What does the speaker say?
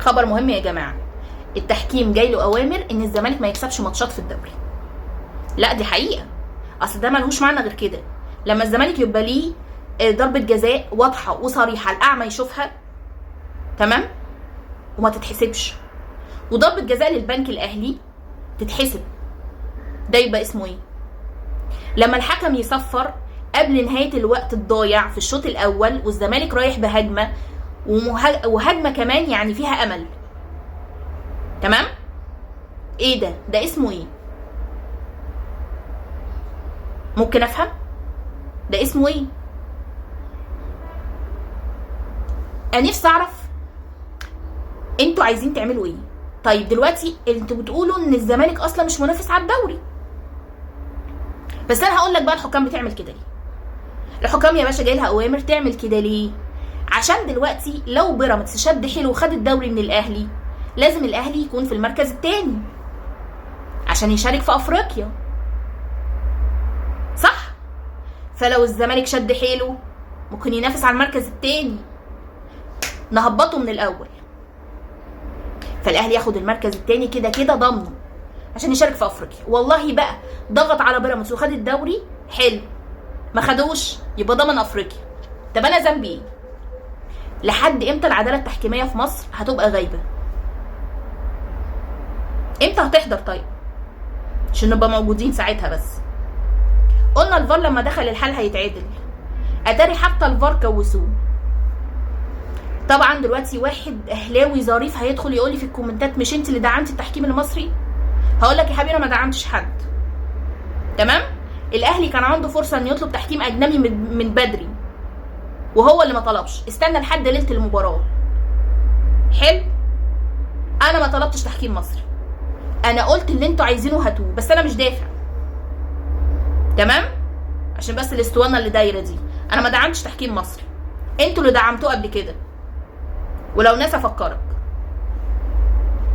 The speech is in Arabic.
خبر مهم يا جماعه، التحكيم جاي له اوامر ان الزمالك ما يكسبش ماتشات في الدوري. لا دي حقيقه، اصل ده ملهوش معنى غير كده. لما الزمالك يبقى ليه ضربه جزاء واضحه وصريحه الاعمى يشوفها، تمام، وما تتحسبش، وضربه جزاء للبنك الاهلي تتحسب، ده يبقى اسمه ايه؟ لما الحكم يصفر قبل نهايه الوقت الضايع في الشوط الاول والزمالك رايح بهجمه وهجمه كمان يعني فيها امل، تمام، ايه ده؟ ده اسمه ايه؟ ممكن افهم؟ ده اسمه ايه؟ انا نفسي اعرف انتوا عايزين تعملوا ايه. طيب دلوقتي انتوا بتقولوا ان الزمالك اصلا مش منافس على الدوري، بس انا هقول لك بقى الحكام بتعمل كده ليه. الحكام يا باشا جاي لها اوامر تعمل كده ليه؟ عشان دلوقتي لو بيراميدز شد حيله وخد الدوري من الاهلي، لازم الاهلي يكون في المركز الثاني عشان يشارك في افريقيا، صح؟ فلو الزمالك شد حيله ممكن ينافس على المركز الثاني، نهبطه من الاول، فالاهلي ياخد المركز الثاني كده كده ضمنه عشان يشارك في افريقيا. والله بقى ضغط على بيراميدز وخد الدوري، حلو، ما خدوش يبقى ضمن افريقيا. طب انا ذنبي ايه؟ لحد امتى العداله التحكيميه في مصر هتبقى غايبه؟ امتى هتحضر طيب عشان نبقى موجودين ساعتها؟ بس قلنا الفار لما دخل الحال هيتعدل، اتاري حتى الفار كوسوه. طبعا دلوقتي واحد اهلاوي ظريف هيدخل يقول لي في الكومنتات مش انت اللي دعمتي التحكيم المصري؟ هقول لك يا حبيبي انا ما دعمتش حد، تمام؟ الاهلي كان عنده فرصه ان يطلب تحكيم اجنبي من بدري وهو اللي ما طلبش، استنى لحد ليله المباراه. حلو، انا ما طلبتش تحكيم مصري، انا قلت اللي انتوا عايزينه هاتوه، بس انا مش دافع، تمام؟ عشان بس الاسطوانه اللي دايره دي، انا ما دعمتش تحكيم مصري، انتوا اللي دعمتوه قبل كده. ولو ناس افكرك